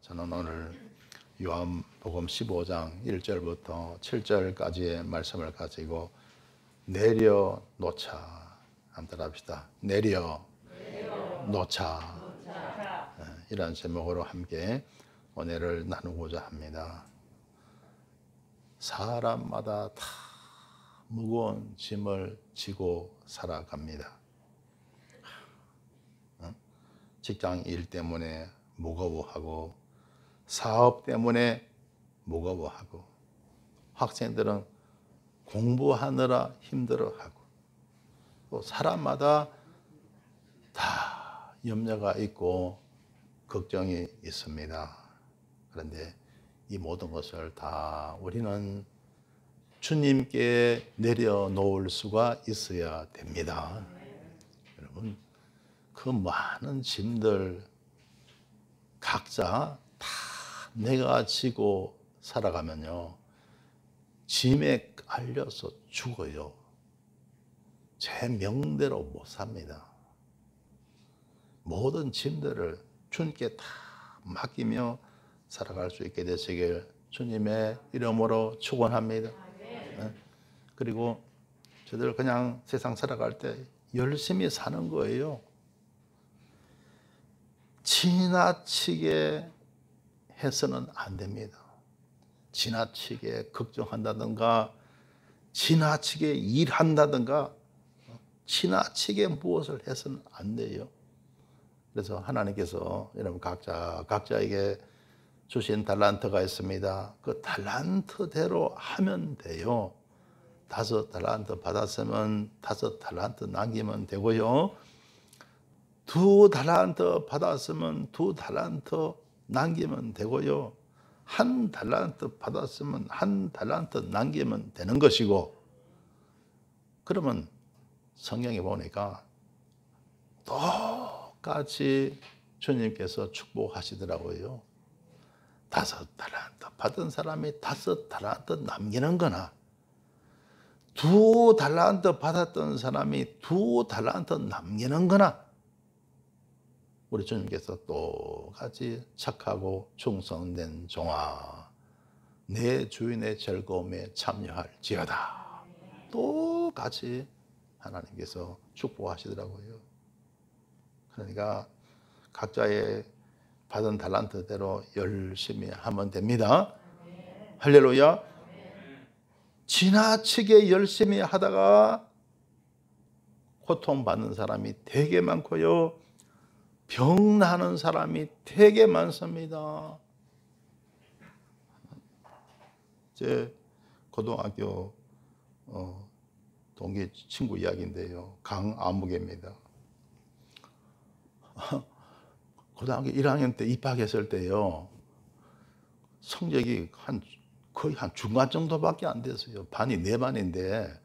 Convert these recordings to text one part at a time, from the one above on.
저는 오늘 요한복음 15장 1절부터 7절까지의 말씀을 가지고 내려놓자 한번 합시다. 내려놓자. 이런 제목으로 함께 은혜를 나누고자 합니다. 사람마다 다 무거운 짐을 지고 살아갑니다. 직장 일 때문에 무거워하고, 사업 때문에 무거워하고, 학생들은 공부하느라 힘들어하고, 또 사람마다 다 염려가 있고 걱정이 있습니다. 그런데 이 모든 것을 다 우리는 주님께 내려놓을 수가 있어야 됩니다. 여러분, 그 많은 짐들 각자 다 내가 지고 살아가면요, 짐에 깔려서 죽어요. 제 명대로 못 삽니다. 모든 짐들을 주님께 다 맡기며 살아갈 수 있게 되시길 주님의 이름으로 축원합니다. 그리고 저들 그냥 세상 살아갈 때 열심히 사는 거예요. 지나치게 해서는 안 됩니다. 지나치게 걱정한다든가, 지나치게 일한다든가, 지나치게 무엇을 해서는 안 돼요. 그래서 하나님께서 여러분 각자에게 주신 달란트가 있습니다. 그 달란트대로 하면 돼요. 5달란트 받았으면 5달란트 남기면 되고요. 2달란트 받았으면 2달란트 남기면 되고요. 1달란트 받았으면 1달란트 남기면 되는 것이고, 그러면 성경에 보니까 똑같이 주님께서 축복하시더라고요. 5달란트 받은 사람이 5달란트 남기는 거나, 2달란트 받았던 사람이 2달란트 남기는 거나, 우리 주님께서 똑같이 착하고 충성된 종아, 내 주인의 즐거움에 참여할지어다. 똑같이 하나님께서 축복하시더라고요. 그러니까 각자의 받은 달란트대로 열심히 하면 됩니다. 할렐루야. 지나치게 열심히 하다가 고통받는 사람이 되게 많고요, 병나는 사람이 되게 많습니다. 제 고등학교 동기 친구 이야기인데요. 강아무개입니다. 고등학교 1학년 때 입학했을 때요, 성적이 거의 한 중간 정도밖에 안 됐어요. 반이 4반인데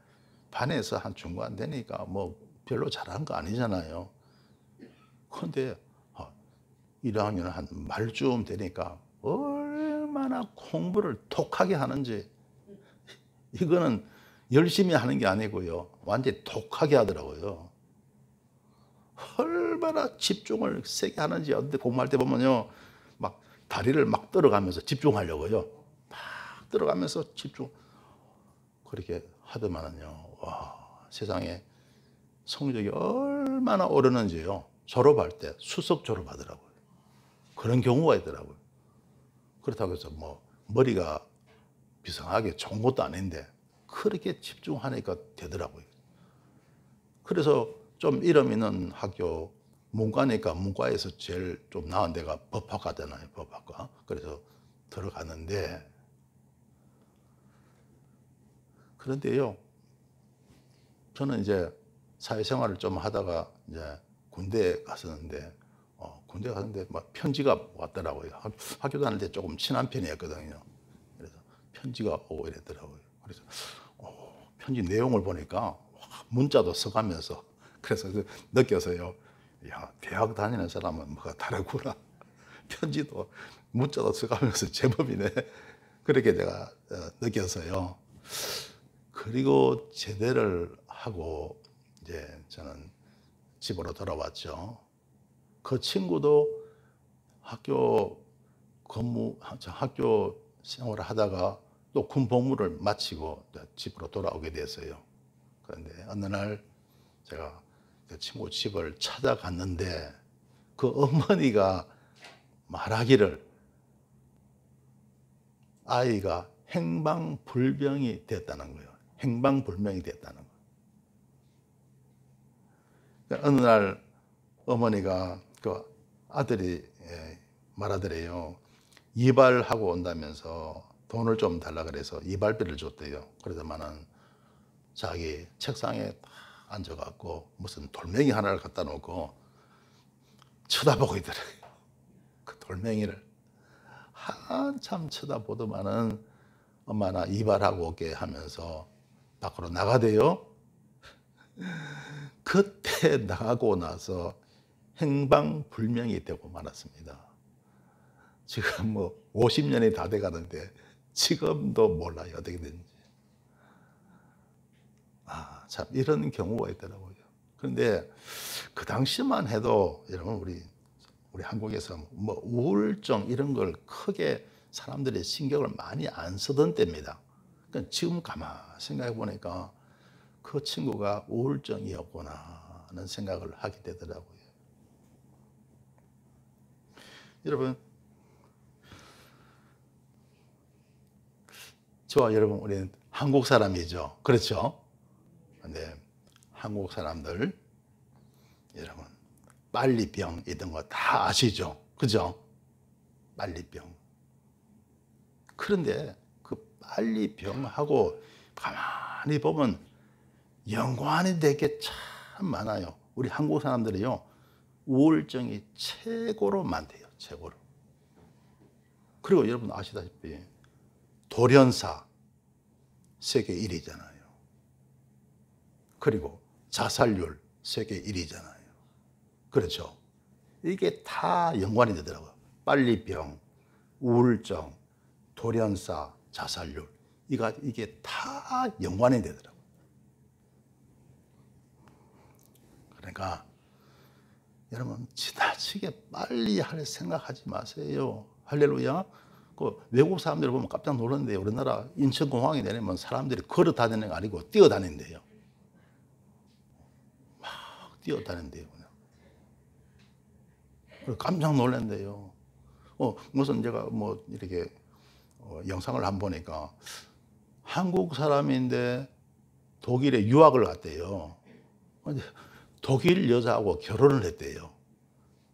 반에서 한 중간 되니까 뭐 별로 잘한 거 아니잖아요. 그런데 1학년 한 말쯤 되니까 얼마나 공부를 독하게 하는지, 이거는 열심히 하는 게 아니고요, 완전히 독하게 하더라고요. 얼마나 집중을 세게 하는지. 어디 공부할 때 보면요, 막 다리를 막 떨어가면서 집중하려고요. 막 떨어가면서 집중. 그렇게 하더만은요, 와, 세상에 성적이 얼마나 오르는지요. 졸업할 때 수석 졸업하더라고요. 그런 경우가 있더라고요. 그렇다고 해서 뭐 머리가 비상하게 좋은 것도 아닌데 그렇게 집중하니까 되더라고요. 그래서 좀 이름 있는 학교, 문과니까 문과에서 제일 좀 나은 데가 법학과잖아요. 법학과. 그래서 들어갔는데, 그런데요, 저는 이제 사회생활을 좀 하다가 이제 군대에 갔었는데, 군대 갔는데 막 편지가 왔더라고요. 학교 다닐 때 조금 친한 편이었거든요. 그래서 편지가 오고 이랬더라고요. 그래서 편지 내용을 보니까 문자도 써가면서, 그래서 느껴서요, 야, 대학 다니는 사람은 뭐가 다르구나. 편지도 문자도 써가면서 제법이네. 그렇게 내가 느껴서요. 그리고 제대를 하고 이제 저는 집으로 돌아왔죠. 그 친구도 학교 학교 생활을 하다가 또 군 복무를 마치고 집으로 돌아오게 됐어요. 그런데 어느 날 제가 그 친구 집을 찾아갔는데 그 어머니가 말하기를 아이가 행방불명이 됐다는 거예요. 행방불명이 됐다는 거예요. 어느 날 어머니가 그 아들이 말하더래요. 이발하고 온다면서 돈을 좀 달라 그래서 이발비를 줬대요. 그러더만은 자기 책상에 딱 앉아갖고 무슨 돌멩이 하나를 갖다 놓고 쳐다보고 있더래요. 그 돌멩이를 한참 쳐다보더만은 엄마 나 이발하고 올게 하면서 밖으로 나가대요. 그때 나가고 나서 행방불명이 되고 말았습니다. 지금 뭐 50년이 다 돼가는데 지금도 몰라요 어떻게 됐는지. 참 이런 경우가 있더라고요. 그런데 그 당시만 해도 여러분 우리 한국에서 뭐 우울증 이런 걸 크게 사람들이 신경을 많이 안 쓰던 때입니다. 그러니까 지금 가만 생각해 보니까 그 친구가 우울증이었구나 하는 생각을 하게 되더라고요. 여러분, 저와 여러분 우리는 한국 사람이죠. 그렇죠? 근데 한국 사람들 여러분 빨리병 이런 거 다 아시죠? 그죠? 빨리병. 그런데 그 빨리병하고 가만히 보면 연관이 되게 참 많아요. 우리 한국 사람들이요 우울증이 최고로 많대요. 최고로. 그리고 여러분 아시다시피 돌연사 세계 1위잖아요. 그리고 자살률 세계 1위잖아요. 그렇죠? 이게 다 연관이 되더라고요. 빨리병, 우울증, 돌연사, 자살률. 이게 다 연관이 되더라고요. 그러니까 여러분 지나치게 빨리 할 생각하지 마세요. 할렐루야. 그 외국 사람들 보면 깜짝 놀랐는데 우리나라 인천공항에 내리면 사람들이 걸어 다니는 게 아니고 뛰어 다닌대요. 막 뛰어 다닌대요. 그냥. 깜짝 놀란대요. 무슨 제가 뭐 이렇게 영상을 한번 보니까 한국 사람인데 독일에 유학을 갔대요. 독일 여자하고 결혼을 했대요.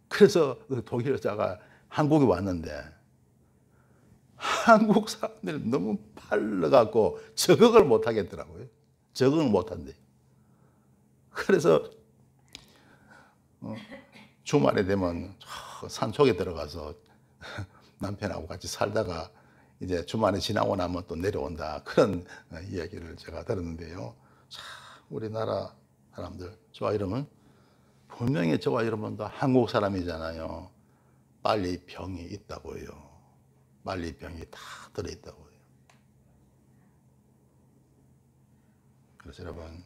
그래서 그 독일 여자가 한국에 왔는데 한국 사람들이 너무 빨라갖고 적응을 못 하겠더라고요. 적응을 못 한대요. 그래서 주말에 되면 산속에 들어가서 남편하고 같이 살다가 이제 주말에 지나고 나면 또 내려온다. 그런 이야기를 제가 들었는데요. 참 우리나라 사람들, 저와 여러분, 분명히 저와 여러분도 한국 사람이잖아요. 빨리 병이 있다고요. 빨리 병이 다 들어있다고요. 그래서 여러분,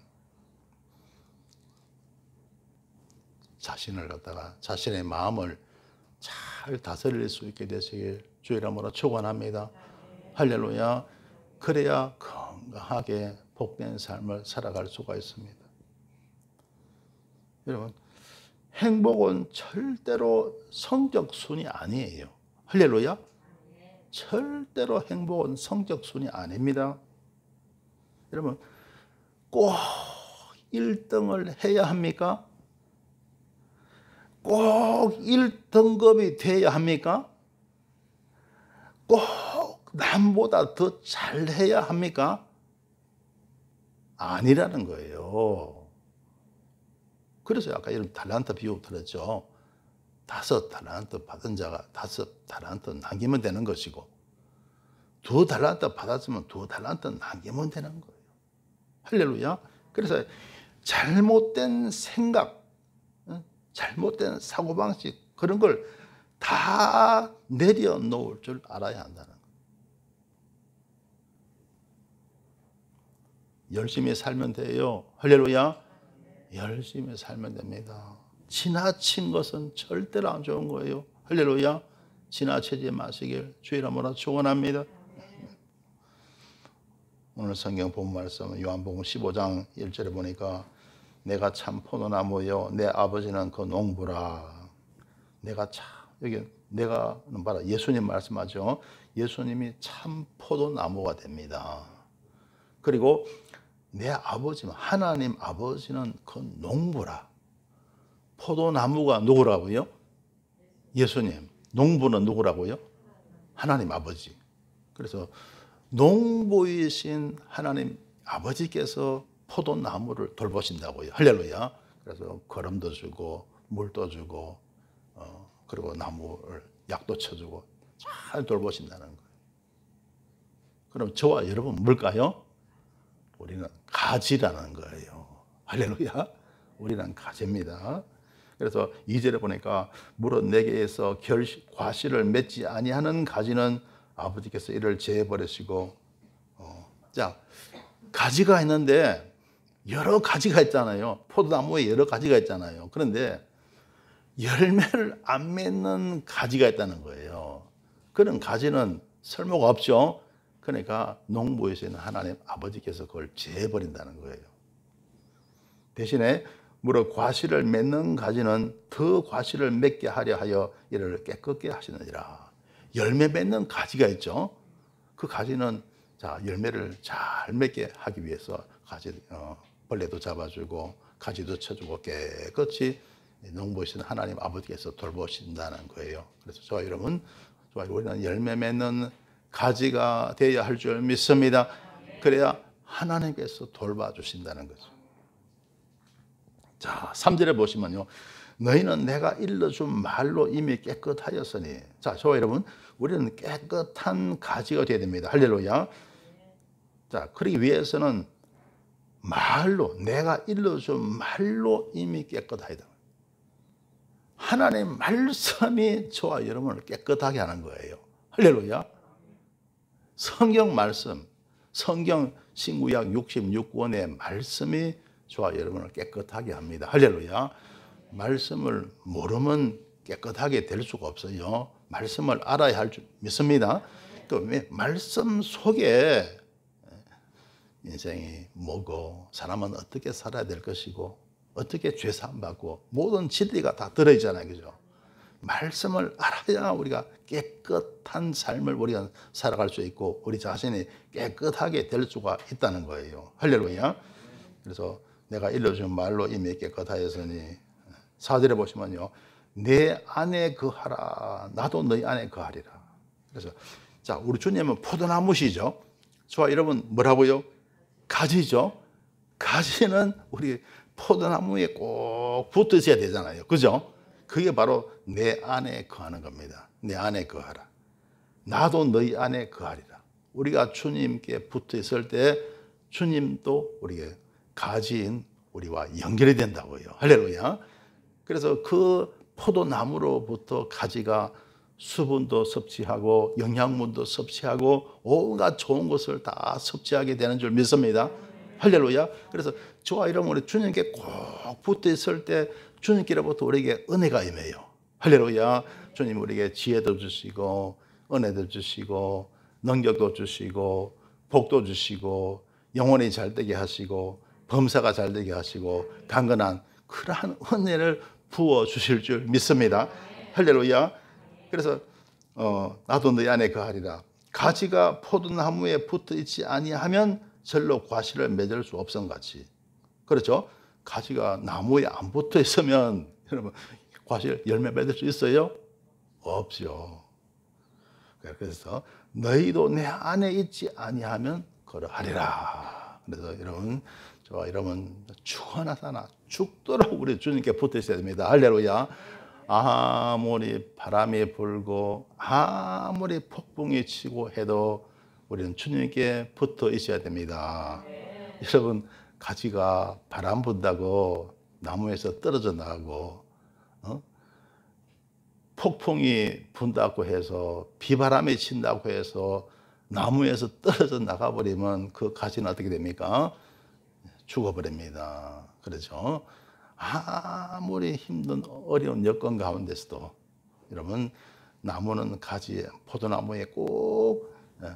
자신을 갖다가 자신의 마음을 잘 다스릴 수 있게 되시길 주의 이름으로 축원합니다. 할렐루야. 그래야 건강하게 복된 삶을 살아갈 수가 있습니다. 여러분, 행복은 절대로 성적 순이 아니에요. 할렐루야. 절대로 행복은 성적 순이 아닙니다. 여러분, 꼭 1등을 해야 합니까? 꼭 1등급이 돼야 합니까? 꼭 남보다 더 잘해야 합니까? 아니라는 거예요. 그래서 아까 이런 달란트 비유 들었죠. 5달란트 받은 자가 5달란트 남기면 되는 것이고 2달란트 받았으면 2달란트 남기면 되는 거예요. 할렐루야. 그래서 잘못된 생각, 잘못된 사고방식 그런 걸 다 내려놓을 줄 알아야 한다는 거예요. 열심히 살면 돼요. 할렐루야. 열심히 살면 됩니다. 지나친 것은 절대로 안 좋은 거예요. 할렐루야. 지나치지 마시길 주 이름으로 축원합니다. 오늘 성경 본 말씀 요한복음 15장 1절에 보니까 내가 참 포도나무요 내 아버지는 그 농부라. 내가 참 여기 내가는 봐라 예수님 말씀하죠. 예수님이 참 포도나무가 됩니다. 그리고 내 아버지 하나님 아버지는 그 농부라. 포도나무가 누구라고요? 예수님. 농부는 누구라고요? 하나님 아버지. 그래서 농부이신 하나님 아버지께서 포도나무를 돌보신다고요. 할렐루야. 그래서 거름도 주고 물도 주고 그리고 나무를 약도 쳐주고 잘 돌보신다는 거예요. 그럼 저와 여러분 뭘까요? 우리는 가지라는 거예요. 할렐루야. 우리는 가지입니다. 그래서 2절에 보니까 무릇 내게에서 과실을 맺지 아니하는 가지는 아버지께서 이를 제해버리시고 자 가지가 있는데 여러 가지가 있잖아요. 포도나무에 여러 가지가 있잖아요. 그런데 열매를 안 맺는 가지가 있다는 거예요. 그런 가지는 쓸모가 없죠. 그러니까 농부이신 하나님 아버지께서 그걸 제해버린다는 거예요. 대신에 무릇 과실을 맺는 가지는 더 과실을 맺게 하려 하여 이를 깨끗게 하시느니라. 열매 맺는 가지가 있죠. 그 가지는 자 열매를 잘 맺게 하기 위해서 가지 벌레도 잡아주고 가지도 쳐주고 깨끗이 농부이신 하나님 아버지께서 돌보신다는 거예요. 그래서 저와 여러분, 우리는 열매 맺는 가지가 되어야 할 줄 믿습니다. 그래야 하나님께서 돌봐주신다는 거죠. 자, 3절에 보시면요. 너희는 내가 일러준 말로 이미 깨끗하였으니. 자, 저와 여러분, 우리는 깨끗한 가지가 되어야 됩니다. 할렐루야. 자, 그러기 위해서는 말로, 내가 일러준 말로 이미 깨끗하다. 하나님의 말씀이 저와 여러분을 깨끗하게 하는 거예요. 할렐루야. 성경 말씀, 성경 신구약 66권의 말씀이 저와 여러분을 깨끗하게 합니다. 할렐루야. 말씀을 모르면 깨끗하게 될 수가 없어요. 말씀을 알아야 할 줄 믿습니다. 그 말씀 속에 인생이 뭐고 사람은 어떻게 살아야 될 것이고 어떻게 죄사함 받고 모든 진리가 다 들어있잖아요. 그죠? 말씀을 알아야 우리가 깨끗한 삶을 우리가 살아갈 수 있고 우리 자신이 깨끗하게 될 수가 있다는 거예요. 할렐루야. 그래서 내가 일러준 말로 이미 깨끗하였으니 4절에 보시면요. 내 안에 거하라. 나도 너희 안에 거하리라. 그래서 자, 우리 주님은 포도나무시죠. 저와 여러분 뭐라고요? 가지죠. 가지는 우리 포도나무에 꼭 붙어 있어야 되잖아요. 그죠? 그게 바로 내 안에 거하는 겁니다. 내 안에 거하라. 나도 너희 안에 거하리라. 우리가 주님께 붙어 있을 때 주님도 우리의 가지인 우리와 연결이 된다고요. 할렐루야. 그래서 그 포도나무로부터 가지가 수분도 섭취하고 영양분도 섭취하고 온갖 좋은 것을 다 섭취하게 되는 줄 믿습니다. 할렐루야. 그래서 저와 여러분 우리 주님께 꼭 붙어 있을 때 주님께로부터 우리에게 은혜가 임해요. 할렐루야. 주님 우리에게 지혜도 주시고 은혜도 주시고 능력도 주시고 복도 주시고 영혼이 잘되게 하시고 범사가 잘되게 하시고 강건한 그러한 은혜를 부어주실 줄 믿습니다. 할렐루야. 그래서 나도 너희 안에 거하리라. 가지가 포도나무에 붙어 있지 아니하면 절로 과실을 맺을 수 없음같이. 그렇죠? 가지가 나무에 안 붙어 있으면 여러분 과실 열매 맺을 수 있어요? 없죠. 그래서 너희도 내 안에 있지 아니하면 그러하리라. 그래서 여러분 저와 여러분 죽어나서나 죽도록 우리 주님께 붙어 있어야 됩니다. 할렐루야. 아무리 바람이 불고 아무리 폭풍이 치고 해도 우리는 주님께 붙어 있어야 됩니다. 여러분 가지가 바람 분다고 나무에서 떨어져 나가고 폭풍이 분다고 해서 비바람이 친다고 해서 나무에서 떨어져 나가버리면 그 가지는 어떻게 됩니까? 죽어버립니다. 그렇죠? 아무리 힘든 어려운 여건 가운데서도 여러분 나무는 가지에, 포도나무에 꼭,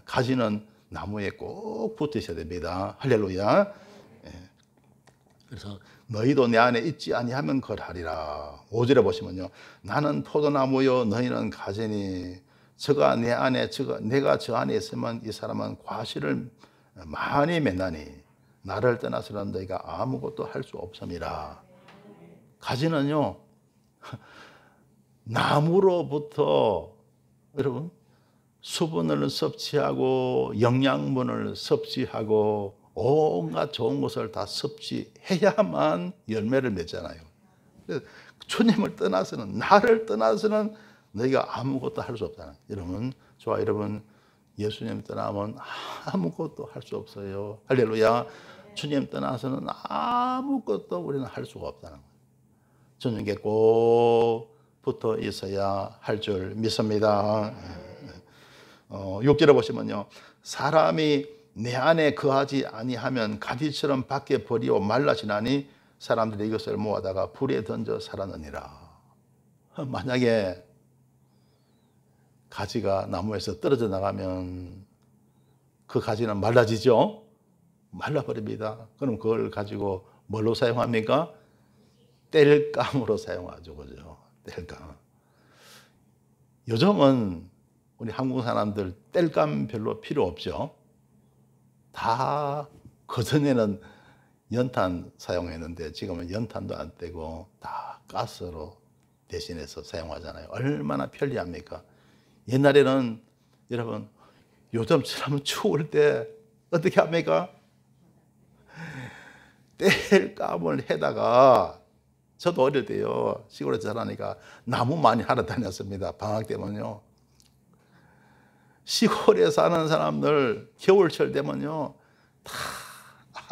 가지는 나무에 꼭 붙어 있어야 됩니다. 할렐루야. 그래서 너희도 내 안에 있지 아니하면 그러하리라. 5절에 보시면요, 나는 포도나무요 너희는 가지니 저가 내 안에 내가 저 안에 있으면 이 사람은 과실을 많이 맺나니 나를 떠나서는 너희가 아무것도 할 수 없음이라. 가지는요 나무로부터 여러분 수분을 섭취하고 영양분을 섭취하고 온갖 좋은 것을 다 섭취해야만 열매를 맺잖아요. 그래서 주님을 떠나서는, 나를 떠나서는 너희가 아무것도 할 수 없다는. 여러분, 저와 여러분, 예수님 떠나면 아무것도 할 수 없어요. 할렐루야. 주님 떠나서는 아무것도 우리는 할 수가 없다는 거예요. 주님께 꼭 붙어 있어야 할 줄 믿습니다. 6절에 보시면요, 사람이 내 안에 거하지 아니하면 가지처럼 밖에 버리고 말라지나니 사람들이 이것을 모아다가 불에 던져 살았느니라. 만약에 가지가 나무에서 떨어져 나가면 그 가지는 말라지죠? 말라버립니다. 그럼 그걸 가지고 뭘로 사용합니까? 땔감으로 사용하죠. 그죠? 땔감. 요즘은 우리 한국 사람들 땔감 별로 필요 없죠. 다 그전에는 연탄 사용했는데 지금은 연탄도 안 떼고 다 가스로 대신해서 사용하잖아요. 얼마나 편리합니까? 옛날에는 여러분 요즘처럼 추울 때 어떻게 합니까? 땔감을 해다가, 저도 어릴 때요 시골에서 자라니까 나무 많이 하러 다녔습니다. 방학 때면요. 시골에 사는 사람들 겨울철 되면요 다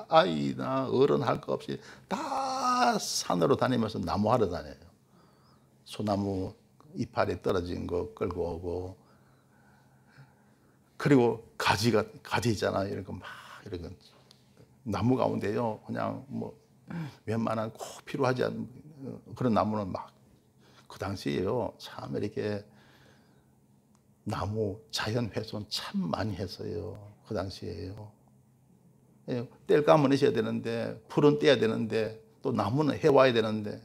아이나 어른 할 거 없이 다 산으로 다니면서 나무 하러 다녀요. 소나무 이파리 떨어진 거 끌고 오고, 그리고 가지 있잖아요. 이런 거 막 이런 거 나무 가운데요 그냥 뭐 웬만한 꼭 필요하지 않은 그런 나무는 막 그 당시에요 참 이렇게 나무 자연 훼손 참 많이 했어요. 그 당시에요. 땔감은 있어야 되는데, 풀은 떼야 되는데, 또 나무는 해와야 되는데,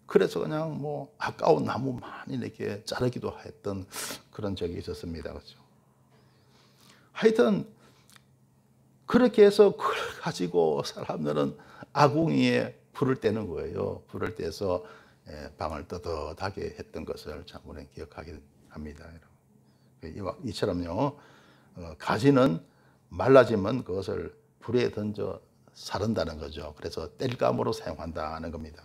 그래서 그냥 뭐 아까운 나무 많이 이렇게 자르기도 했던 그런 적이 있었습니다. 그렇죠? 하여튼 그렇게 해서 그걸 가지고 사람들은 아궁이에 불을 떼는 거예요. 불을 떼서 방을 뜨뜻하게 했던 것을 참 우리는 기억하게 합니다. 이처럼요 가지는 말라지면 그것을 불에 던져 사른다는 거죠. 그래서 땔감으로 사용한다는 겁니다.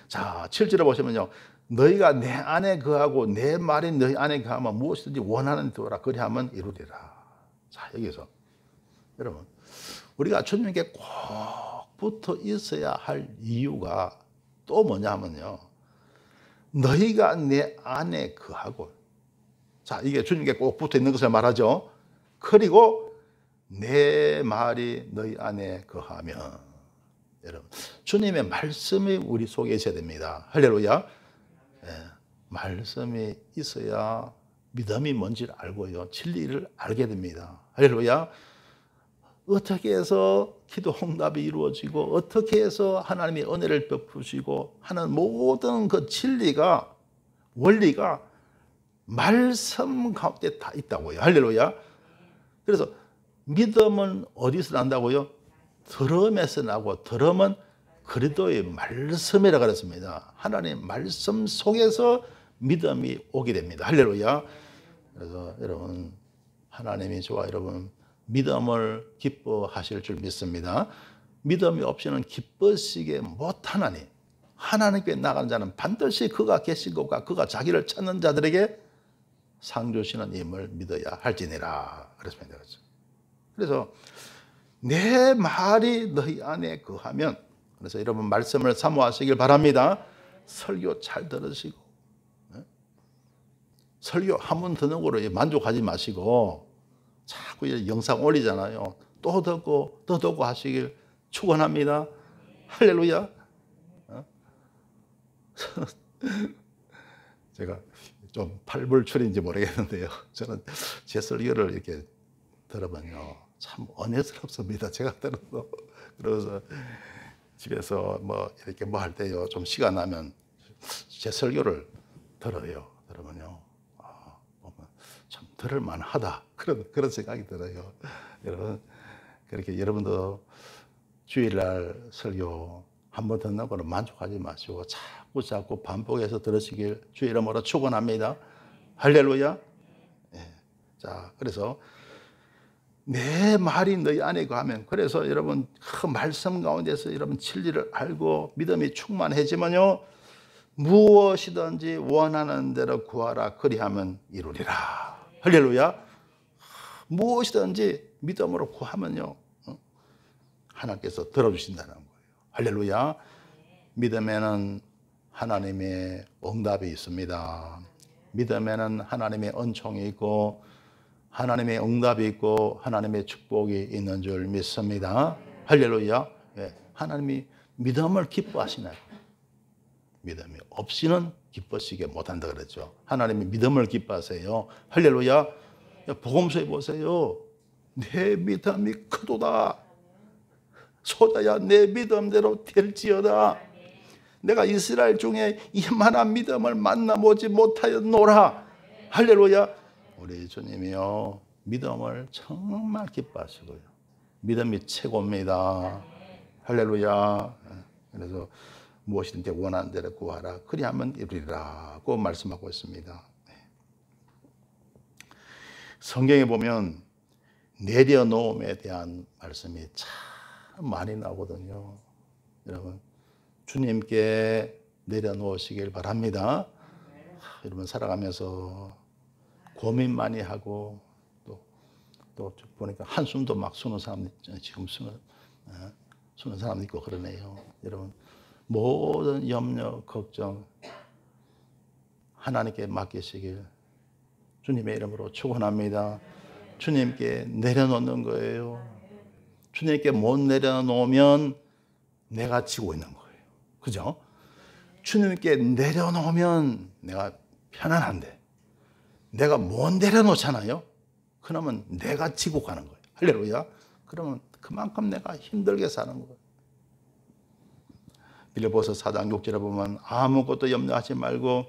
자, 7절에 보시면요, 너희가 내 안에 거하고 내 말이 너희 안에 거하면 무엇이든지 원하는 대로 그리하면 이루리라. 자, 여기서 여러분 우리가 주님께 꼭 붙어 있어야 할 이유가 또 뭐냐면요, 너희가 내 안에 거하고, 자 이게 주님께 꼭 붙어 있는 것을 말하죠. 그리고 내 말이 너희 안에 거하면, 여러분 주님의 말씀이 우리 속에 있어야 됩니다. 할렐루야. 말씀이 있어야 믿음이 뭔지를 알고요 진리를 알게 됩니다. 할렐루야. 어떻게 해서 기도 응답이 이루어지고 어떻게 해서 하나님이 은혜를 베푸시고 하는 모든 그 진리가, 원리가 말씀 가운데 다 있다고요. 할렐루야. 그래서 믿음은 어디서 난다고요? 들음에서 나고, 들음은 그리스도의 말씀이라 그랬습니다. 하나님 말씀 속에서 믿음이 오게 됩니다. 할렐루야. 그래서 여러분 하나님이 저와 여러분 믿음을 기뻐하실 줄 믿습니다. 믿음이 없이는 기뻐시게 못하나니 하나님께 나가는 자는 반드시 그가 계신 것과 그가 자기를 찾는 자들에게 상 주시는 임을 믿어야 할지니라 그랬습니다. 그래서 내 말이 너희 안에 거하면, 그래서 여러분 말씀을 사모하시길 바랍니다. 설교 잘 들으시고, 설교 한 번 듣는 거로 만족하지 마시고 자꾸 영상 올리잖아요. 또 듣고 하시길 축원합니다. 할렐루야. 제가 좀 팔불출인지 모르겠는데요. 저는 제 설교를 이렇게 들으면요, 참 은혜스럽습니다. 제가 들어도. 그래서 집에서 뭐 이렇게 뭐 할 때요, 좀 시간 나면 제 설교를 들어요. 들으면요, 보면 참 들을 만하다. 그런 생각이 들어요. 여러분, 그렇게 여러분도 주일날 설교 한 번 듣는 거는 만족하지 마시고 자꾸 반복해서 들으시길 주의 이름으로 축원합니다. 할렐루야. 예. 자, 그래서 내 말이 너희 안에 거하면, 그래서 여러분 그 말씀 가운데서 여러분 진리를 알고 믿음이 충만해지면요, 무엇이든지 원하는 대로 구하라 그리하면 이루리라. 할렐루야. 무엇이든지 믿음으로 구하면요, 하나님께서 들어주신다는 거예요. 할렐루야. 믿음에는 하나님의 응답이 있습니다. 믿음에는 하나님의 은총이 있고 하나님의 응답이 있고 하나님의 축복이 있는 줄 믿습니다. 할렐루야. 예, 하나님이 믿음을 기뻐하시나요? 믿음이 없이는 기뻐하시게 못한다 그랬죠. 하나님이 믿음을 기뻐하세요. 할렐루야. 복음서에 보세요. 내 믿음이 크도다. 소자야 내 믿음대로 될지어다. 내가 이스라엘 중에 이만한 믿음을 만나보지 못하였노라. 할렐루야. 우리 주님이요, 믿음을 정말 기뻐하시고요, 믿음이 최고입니다. 할렐루야. 그래서 무엇이든지 원하는 대로 구하라 그리하면 이루리라고 말씀하고 있습니다. 성경에 보면 내려놓음에 대한 말씀이 참 많이 나오거든요. 여러분, 주님께 내려놓으시길 바랍니다. 여러분, 살아가면서 고민 많이 하고 또 보니까 한숨도 막 쉬는 사람, 지금 쉬는 사람 있고 그러네요. 여러분, 모든 염려, 걱정 하나님께 맡기시길 주님의 이름으로 축원합니다. 주님께 내려놓는 거예요. 주님께 못 내려놓으면 내가 지고 있는 거예요. 그죠? 주님께 내려놓으면 내가 편안한데, 내가 못 내려놓잖아요. 그러면 내가 지고 가는 거예요. 할렐루야. 그러면 그만큼 내가 힘들게 사는 거예요. 빌립보서 4장 6절에 보면 아무것도 염려하지 말고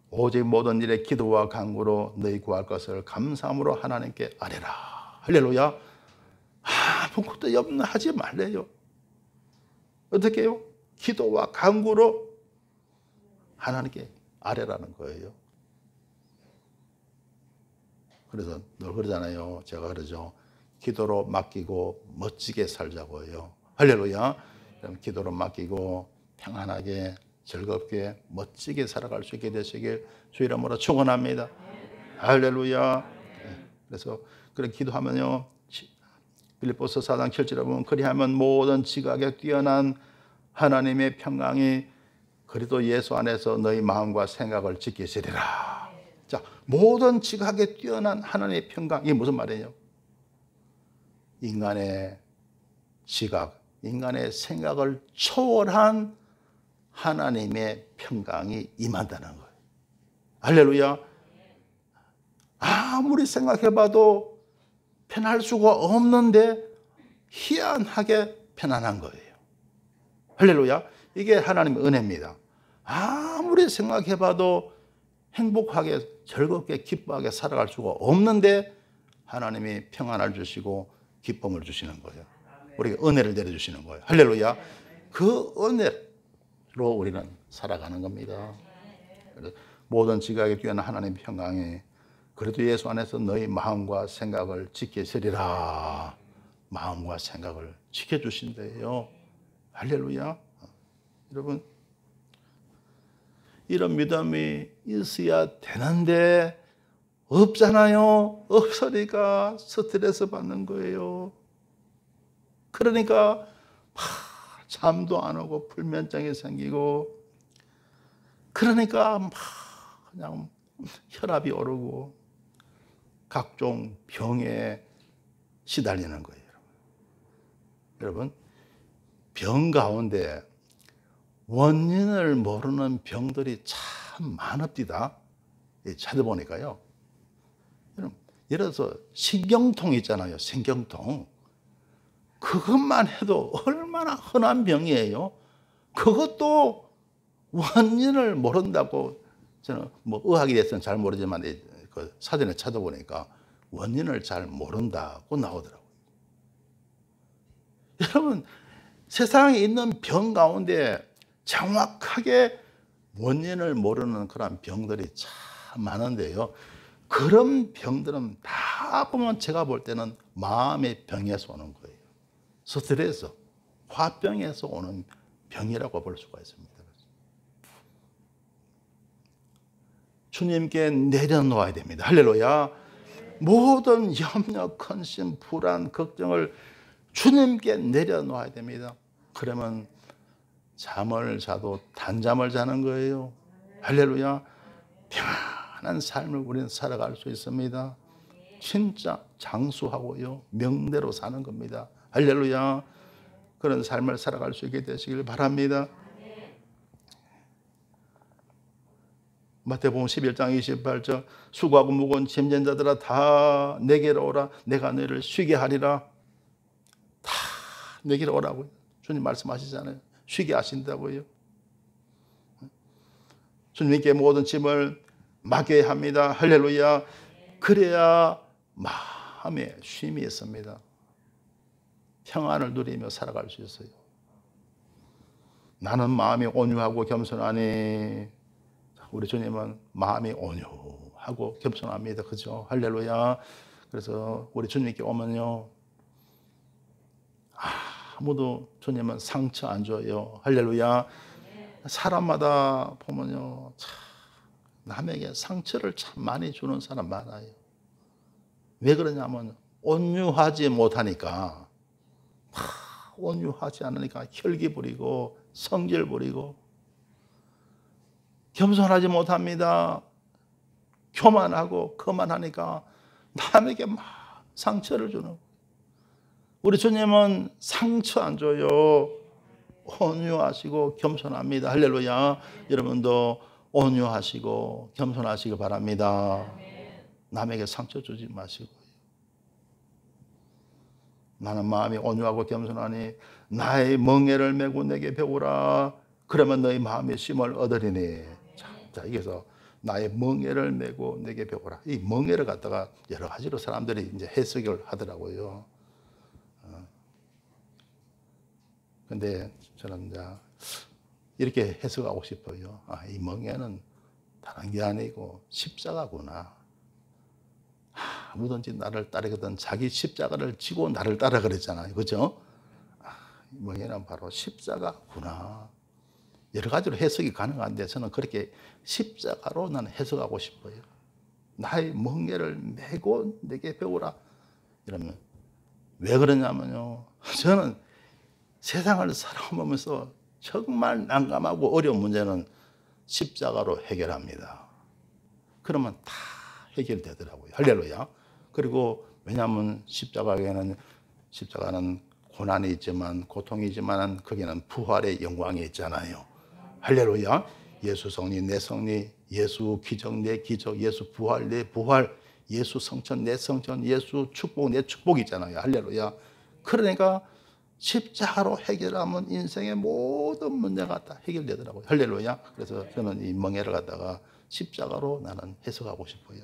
오직 모든 일에 기도와 간구로 너희 구할 것을 감사함으로 하나님께 아뢰라. 할렐루야. 아무것도 염려하지 말래요. 어떻게 해요? 기도와 간구로 하나님께 아뢰라는 거예요. 그래서 늘 그러잖아요. 제가 그러죠. 기도로 맡기고 멋지게 살자고 해요. 할렐루야. 그럼 기도로 맡기고 평안하게 즐겁게 멋지게 살아갈 수 있게 되시길 주 이름으로 축원합니다. 할렐루야. 그래서 그렇게 기도하면요, 빌립보서 4장 7절에 보면 그리하면 모든 지각에 뛰어난 하나님의 평강이 그리스도 예수 안에서 너희 마음과 생각을 지키시리라. 자, 모든 지각에 뛰어난 하나님의 평강, 이게 무슨 말이에요? 인간의 지각, 인간의 생각을 초월한 하나님의 평강이 임한다는 거예요. 할렐루야. 아무리 생각해봐도 편할 수가 없는데 희한하게 편안한 거예요. 할렐루야. 이게 하나님의 은혜입니다. 아무리 생각해봐도 행복하게 즐겁게 기뻐하게 살아갈 수가 없는데 하나님이 평안을 주시고 기쁨을 주시는 거예요. 우리에게 은혜를 내려주시는 거예요. 할렐루야. 그 은혜로 우리는 살아가는 겁니다. 모든 지각에 뛰어난 하나님의 평강이 그래도 예수 안에서 너희 마음과 생각을 지키시리라. 마음과 생각을 지켜주신대요. 할렐루야. 여러분, 이런 믿음이 있어야 되는데 없잖아요. 없으니까 스트레스 받는 거예요. 그러니까 잠도 안 오고 불면증이 생기고, 그러니까 그냥 혈압이 오르고 각종 병에 시달리는 거예요. 여러분, 병 가운데 원인을 모르는 병들이 참 참 많읍디다. 찾아보니까요. 예를 들어서 신경통 있잖아요. 신경통. 그것만 해도 얼마나 흔한 병이에요. 그것도 원인을 모른다고, 저는 뭐 의학에 대해서는 잘 모르지만 그 사전에 찾아보니까 원인을 잘 모른다고 나오더라고요. 여러분, 세상에 있는 병 가운데 정확하게 원인을 모르는 그런 병들이 참 많은데요. 그런 병들은 다 보면 제가 볼 때는 마음의 병에서 오는 거예요. 스트레스, 화병에서 오는 병이라고 볼 수가 있습니다. 주님께 내려놓아야 됩니다. 할렐루야. 모든 염려, 근심, 불안, 걱정을 주님께 내려놓아야 됩니다. 그러면 잠을 자도 단잠을 자는 거예요. 할렐루야. 평안한 삶을 우리는 살아갈 수 있습니다. 진짜 장수하고요, 명대로 사는 겁니다. 할렐루야. 그런 삶을 살아갈 수 있게 되시길 바랍니다. 마태복음 11장 28절 수고하고 무거운 짐진 자들아 다 내게로 오라. 내가 너희를 쉬게 하리라. 다 내게로 오라고요. 주님 말씀하시잖아요. 쉬게 하신다고요. 주님께 모든 짐을 맡겨야 합니다. 할렐루야. 그래야 마음에 쉼이 있습니다. 평안을 누리며 살아갈 수 있어요. 나는 마음이 온유하고 겸손하니, 우리 주님은 마음이 온유하고 겸손합니다. 그죠? 할렐루야. 그래서 우리 주님께 오면요, 아무도 주님은 상처 안 줘요. 할렐루야. 사람마다 보면요, 참 남에게 상처를 참 많이 주는 사람 많아요. 왜 그러냐면 온유하지 못하니까, 온유하지 않으니까 혈기 부리고 성질 부리고, 겸손하지 못합니다. 교만하고 거만하니까 남에게 막 상처를 주는 거예요. 우리 주님은 상처 안 줘요. 온유하시고 겸손합니다. 할렐루야. 여러분도 온유하시고 겸손하시기 바랍니다. 남에게 상처 주지 마시고요. 나는 마음이 온유하고 겸손하니 나의 멍에를 메고 내게 배우라. 그러면 너희 마음의 쉼을 얻으리니. 자, 여기서 나의 멍에를 메고 내게 배우라. 이 멍에를 갖다가 여러 가지로 사람들이 이제 해석을 하더라고요. 근데 저는 이제 이렇게 해석하고 싶어요. 이 멍에는 다른 게 아니고 십자가구나. 아무든지 나를 따르거든 자기 십자가를 지고 나를 따라 그랬잖아요. 그죠? 멍에는 바로 십자가구나. 여러 가지로 해석이 가능한데 저는 그렇게 십자가로 나는 해석하고 싶어요. 나의 멍에를 메고 내게 배우라. 이러면 왜 그러냐면요, 저는 세상을 살아오면서 정말 난감하고 어려운 문제는 십자가로 해결합니다. 그러면 다 해결되더라고요. 할렐루야. 그리고 왜냐하면 십자가는 고난이 있지만, 고통이 있지만 거기는 부활의 영광이 있잖아요. 할렐루야. 예수 성리 내 성리, 예수 기적 내 기적, 예수 부활 내 부활, 예수 성천 내 성천, 예수 축복 내 축복이 있잖아요. 할렐루야. 그러니까 십자가로 해결하면 인생의 모든 문제가 다 해결되더라고요. 할렐루야. 그래서 저는 이 멍에를 갖다가 십자가로 나는 해석하고 싶어요.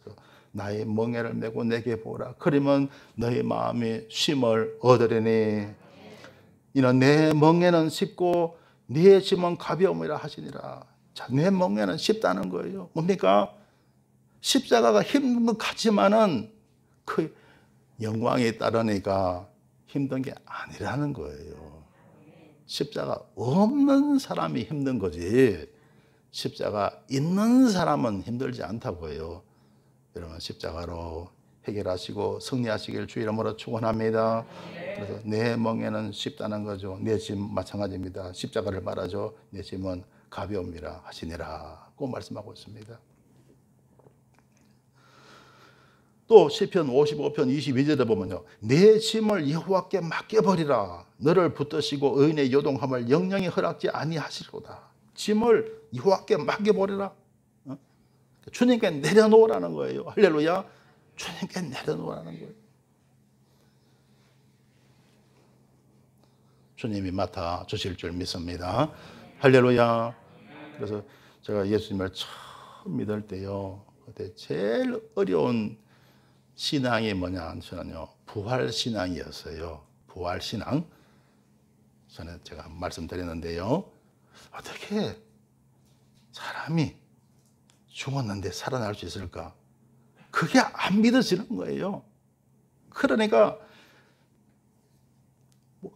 그래서 나의 멍에를 메고 내게 보라. 그러면 너희 마음이 쉼을 얻으리니. 이는 내 멍에는 쉽고 네 짐은 가벼움이라 하시니라. 자, 내 멍에는 쉽다는 거예요. 뭡니까? 십자가가 힘든 것 같지만은 그 영광이 따르니까 힘든 게 아니라는 거예요. 십자가 없는 사람이 힘든 거지, 십자가 있는 사람은 힘들지 않다고 해요. 여러분, 십자가로 해결하시고 승리하시길 주 이름으로 축원합니다. 그래서 내 멍에는 쉽다는 거죠. 내 짐 마찬가지입니다. 십자가를 말하죠. 내 짐은 가벼움이라 하시니라 고 말씀하고 있습니다. 또 시편 55편 22절에 보면요, 내 짐을 여호와께 맡겨버리라. 너를 붙드시고 의인의 요동함을 영영히 허락지 아니하시리로다. 짐을 여호와께 맡겨버리라. 주님께 내려놓으라는 거예요. 할렐루야. 주님께 내려놓으라는 거예요. 주님이 맡아 주실 줄 믿습니다. 할렐루야. 그래서 제가 예수님을 처음 믿을 때요, 그때 제일 어려운 신앙이 뭐냐 하면요, 부활신앙이었어요. 부활신앙. 전에 제가 말씀드렸는데요, 어떻게 사람이 죽었는데 살아날 수 있을까? 그게 안 믿어지는 거예요. 그러니까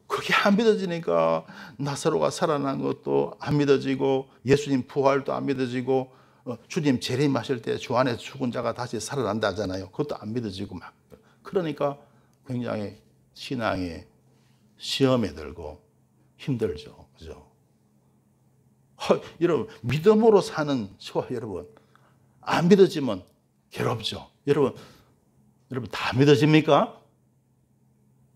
그게 안 믿어지니까 나사로가 살아난 것도 안 믿어지고, 예수님 부활도 안 믿어지고, 주님 재림하실 때 주 안에서 죽은 자가 다시 살아난다 하잖아요. 그것도 안 믿어지고 막. 그러니까 굉장히 신앙이 시험에 들고 힘들죠. 그죠? 여러분, 믿음으로 사는 저와 여러분, 안 믿어지면 괴롭죠. 여러분 다 믿어집니까?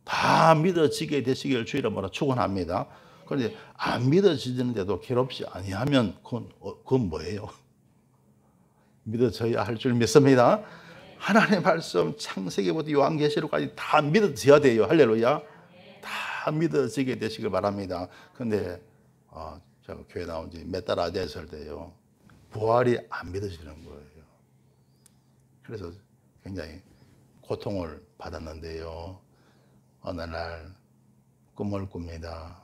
다 믿어지게 되시길 주의로 뭐라 축원합니다. 그런데 안 믿어지는데도 괴롭지 아니하면 그건 뭐예요? 믿어져야 할 줄 믿습니다. 하나님의 말씀 창세기부터 요한계시록까지 다 믿어져야 돼요. 할렐루야. 다 믿어지게 되시길 바랍니다. 그런데 제가 교회 나온 지 몇 달 안 됐을 때요, 부활이 안 믿어지는 거예요. 그래서 굉장히 고통을 받았는데요, 어느 날 꿈을 꿉니다.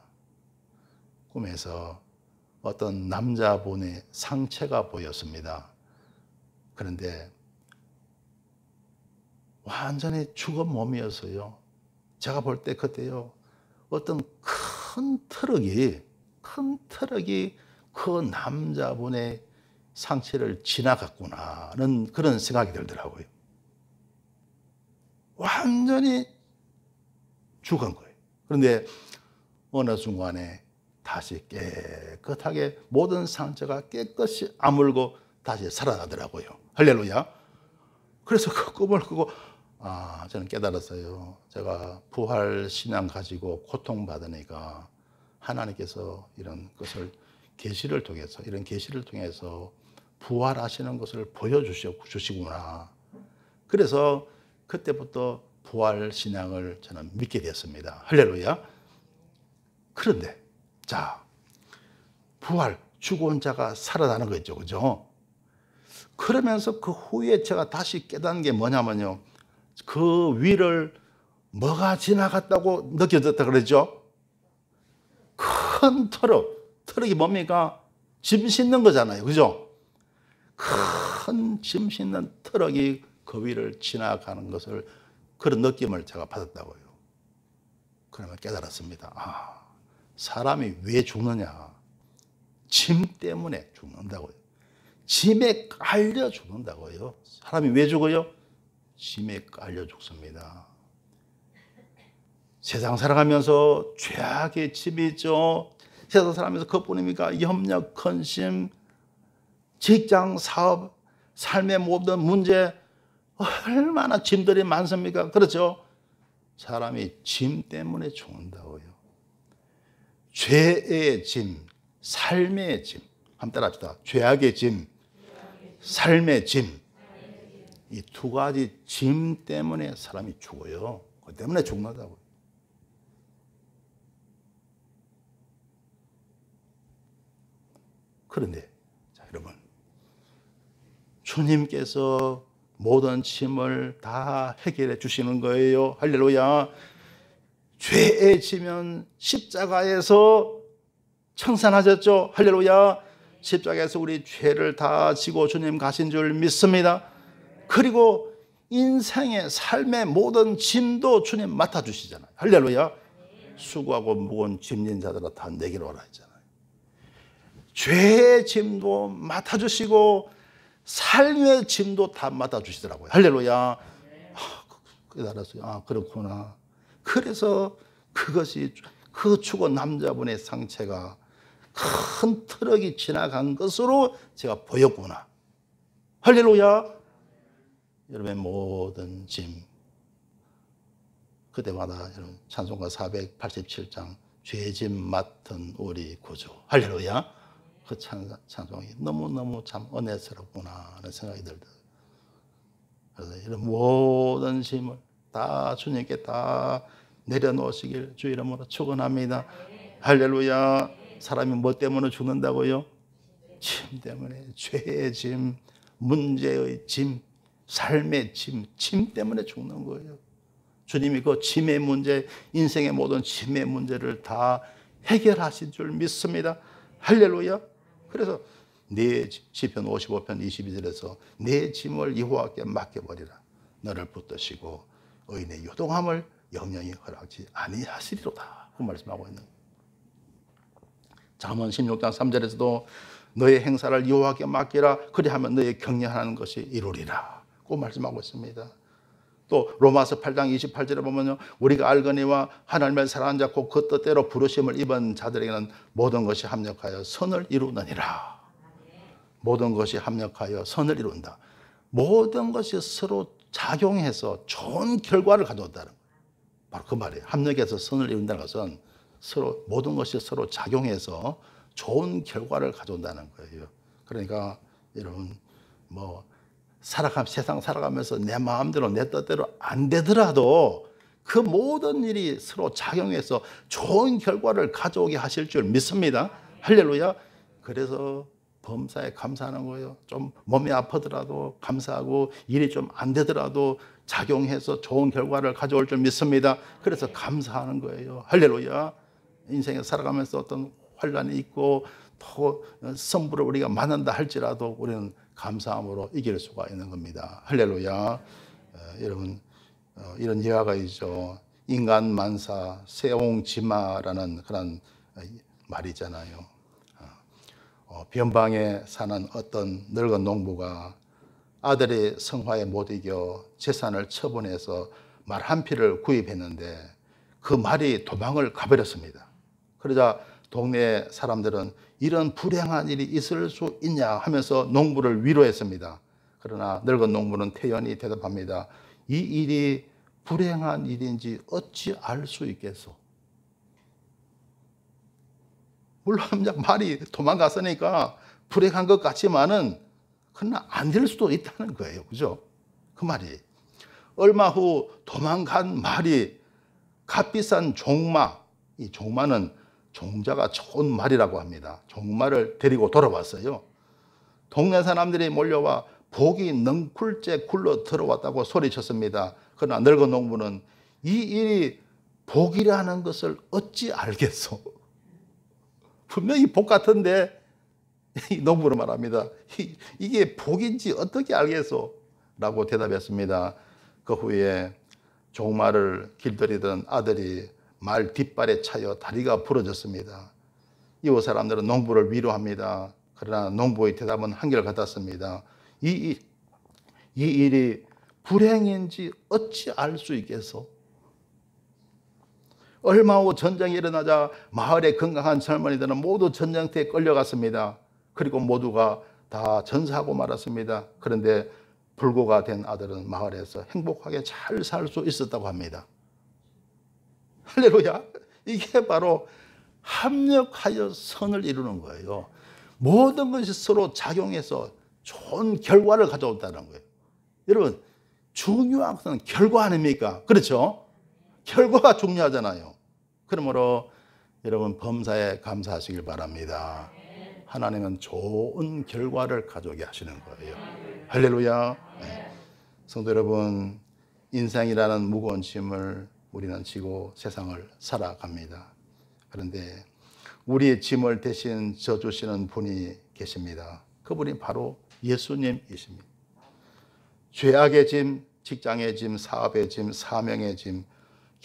꿈에서 어떤 남자분의 상체가 보였습니다. 그런데 완전히 죽은 몸이었어요. 제가 볼 때 그때요, 어떤 큰 트럭이 그 남자분의 상체를 지나갔구나는 그런 생각이 들더라고요. 완전히 죽은 거예요. 그런데 어느 순간에 다시 깨끗하게 모든 상처가 깨끗이 아물고 다시 살아나더라고요. 할렐루야. 그래서 그 꿈을 꾸고 저는 깨달았어요. 제가 부활 신앙 가지고 고통받으니까 하나님께서 이런 것을 계시를 통해서, 이런 계시를 통해서 부활하시는 것을 보여주시구나. 그래서 그때부터 부활 신앙을 저는 믿게 됐습니다. 할렐루야. 그런데 자, 부활, 죽은 자가 살아나는 거 있죠, 그죠? 그러면서 그 후에 제가 다시 깨닫는 게 뭐냐면요, 그 위를 뭐가 지나갔다고 느껴졌다 그러죠? 큰 트럭이 뭡니까? 짐 싣는 거잖아요, 그죠? 큰 짐 싣는 트럭이 그 위를 지나가는 것을, 그런 느낌을 제가 받았다고요. 그러면 깨달았습니다. 사람이 왜 죽느냐? 짐 때문에 죽는다고요. 짐에 깔려 죽는다고요. 사람이 왜 죽어요? 짐에 깔려 죽습니다. 세상 살아가면서 죄악의 짐이 있죠. 세상 살아가면서 그뿐입니까? 염려, 근심, 직장, 사업, 삶의 모든 문제, 얼마나 짐들이 많습니까? 그렇죠? 사람이 짐 때문에 죽는다고요. 죄의 짐, 삶의 짐. 한번 따라합시다. 죄악의 짐, 삶의 짐. 이 두 가지 짐 때문에 사람이 죽어요. 그 때문에 죽는다고요. 그런데 자, 여러분, 주님께서 모든 짐을 다 해결해 주시는 거예요. 할렐루야. 죄의 짐은 십자가에서 청산하셨죠. 할렐루야. 십자가에서 우리 죄를 다 지고 주님 가신 줄 믿습니다. 그리고 인생의 삶의 모든 짐도 주님 맡아주시잖아요. 할렐루야. 수고하고 무거운 짐진 자들아 다 내게로 오라 했잖아요. 죄의 짐도 맡아주시고 삶의 짐도 다 맡아주시더라고요. 할렐루야. 알았어요. 그렇구나. 그래서 그것이, 그 죽은 남자분의 상체가 큰 트럭이 지나간 것으로 제가 보였구나. 할렐루야. 여러분의 모든 짐, 그때마다 여러분 찬송가 487장 죄짐 맡은 우리 구주. 할렐루야. 그 찬송이 너무너무 참 은혜스럽구나 하는 생각이 들다. 그래서 이런 모든 짐을 다 주님께 다 내려놓으시길 주 이름으로 축원합니다. 할렐루야. 사람이 뭐 때문에 죽는다고요? 짐 때문에. 죄의 짐, 문제의 짐, 삶의 짐, 짐 때문에 죽는 거예요. 주님이 그 짐의 문제, 인생의 모든 짐의 문제를 다 해결하신 줄 믿습니다. 할렐루야. 그래서 내 시편 55편 22절에서 내 짐을 여호와께 맡겨버리라. 너를 붙드시고 의인의 요동함을 영영히 허락지 아니하시리로다. 그 말씀하고 있는. 잠언 16장 3절에서도 너의 행사를 여호와께 맡기라. 그리하면 너의 경영하는 것이 이루리라. 그 말씀하고 있습니다. 또 로마서 8장 28절에 보면요, 우리가 알거니와 하나님을 사랑하는 자 곧 그 뜻대로 부르심을 입은 자들에게는 모든 것이 합력하여 선을 이루느니라. 모든 것이 합력하여 선을 이룬다. 모든 것이 서로 작용해서 좋은 결과를 가져온다는 거예요. 바로 그 말이에요. 합력해서 선을 이룬다는 것은 서로 모든 것이 서로 작용해서 좋은 결과를 가져온다는 거예요. 그러니까 여러분 세상 살아가면서 내 마음대로 내 뜻대로 안 되더라도 그 모든 일이 서로 작용해서 좋은 결과를 가져오게 하실 줄 믿습니다. 할렐루야. 그래서 범사에 감사하는 거예요. 좀 몸이 아프더라도 감사하고 일이 좀 안 되더라도 작용해서 좋은 결과를 가져올 줄 믿습니다. 그래서 감사하는 거예요. 할렐루야. 인생에 살아가면서 어떤 환란이 있고 또 선물을 우리가 만난다 할지라도 우리는 감사함으로 이길 수가 있는 겁니다. 할렐루야. 여러분 이런 예화가 있죠. 인간 만사 세옹지마라는 그런 말이잖아요. 변방에 사는 어떤 늙은 농부가 아들이 성화에 못 이겨 재산을 처분해서 말 한 피를 구입했는데 그 말이 도망을 가버렸습니다. 그러자 동네 사람들은 이런 불행한 일이 있을 수 있냐 하면서 농부를 위로했습니다. 그러나 늙은 농부는 태연히 대답합니다. 이 일이 불행한 일인지 어찌 알 수 있겠소? 물론 말이 도망갔으니까 불행한 것 같지만은 그러나 안 될 수도 있다는 거예요. 그죠? 그 말이. 얼마 후 도망간 말이 값비싼 종마, 이 종마는 종자가 좋은 말이라고 합니다. 종마를 데리고 돌아왔어요. 동네 사람들이 몰려와 복이 넝쿨째 굴러 들어왔다고 소리쳤습니다. 그러나 늙은 농부는 이 일이 복이라는 것을 어찌 알겠소? 분명히 복 같은데 이 농부는 말합니다. 이게 복인지 어떻게 알겠소? 라고 대답했습니다. 그 후에 종마를 길들이던 아들이 말 뒷발에 차여 다리가 부러졌습니다. 이웃 사람들은 농부를 위로합니다. 그러나 농부의 대답은 한결같았습니다. 이 일이 불행인지 어찌 알 수 있겠소? 얼마 후 전쟁이 일어나자 마을의 건강한 젊은이들은 모두 전쟁터에 끌려갔습니다. 그리고 모두가 다 전사하고 말았습니다. 그런데 불구가 된 아들은 마을에서 행복하게 잘 살 수 있었다고 합니다. 할렐루야. 이게 바로 합력하여 선을 이루는 거예요. 모든 것이 서로 작용해서 좋은 결과를 가져온다는 거예요. 여러분, 중요한 것은 결과 아닙니까? 그렇죠? 결과가 중요하잖아요. 그러므로 여러분 범사에 감사하시길 바랍니다. 하나님은 좋은 결과를 가져오게 하시는 거예요. 할렐루야. 네. 성도 여러분, 인생이라는 무거운 짐을 우리는 지고 세상을 살아갑니다. 그런데 우리의 짐을 대신 져주시는 분이 계십니다. 그분이 바로 예수님이십니다. 죄악의 짐, 직장의 짐, 사업의 짐, 사명의 짐,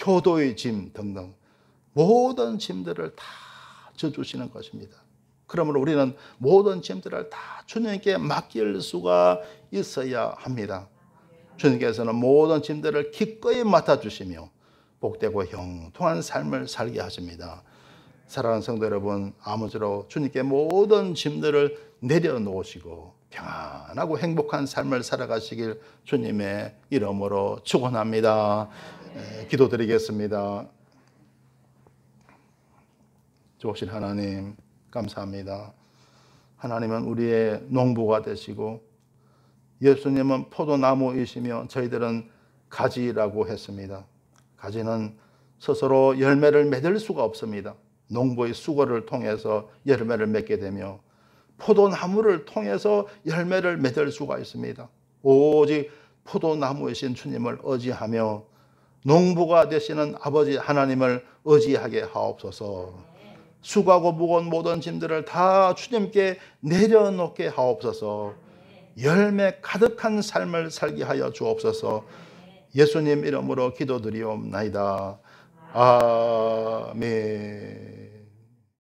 효도의 짐 등등 모든 짐들을 다 져주시는 것입니다. 그러므로 우리는 모든 짐들을 다 주님께 맡길 수가 있어야 합니다. 주님께서는 모든 짐들을 기꺼이 맡아주시며 복되고 형통한 삶을 살게 하십니다. 사랑하는 성도 여러분, 아무쪼록 주님께 모든 짐들을 내려놓으시고 평안하고 행복한 삶을 살아가시길 주님의 이름으로 축원합니다. 기도드리겠습니다. 좋으신 하나님 감사합니다. 하나님은 우리의 농부가 되시고 예수님은 포도나무이시며 저희들은 가지라고 했습니다. 가지는 스스로 열매를 맺을 수가 없습니다. 농부의 수고를 통해서 열매를 맺게 되며 포도나무를 통해서 열매를 맺을 수가 있습니다. 오직 포도나무이신 주님을 의지하며 농부가 되시는 아버지 하나님을 의지하게 하옵소서. 수고하고 무거운 모든 짐들을 다 주님께 내려놓게 하옵소서. 열매 가득한 삶을 살게 하여 주옵소서. 예수님 이름으로 기도드리옵나이다. 아멘.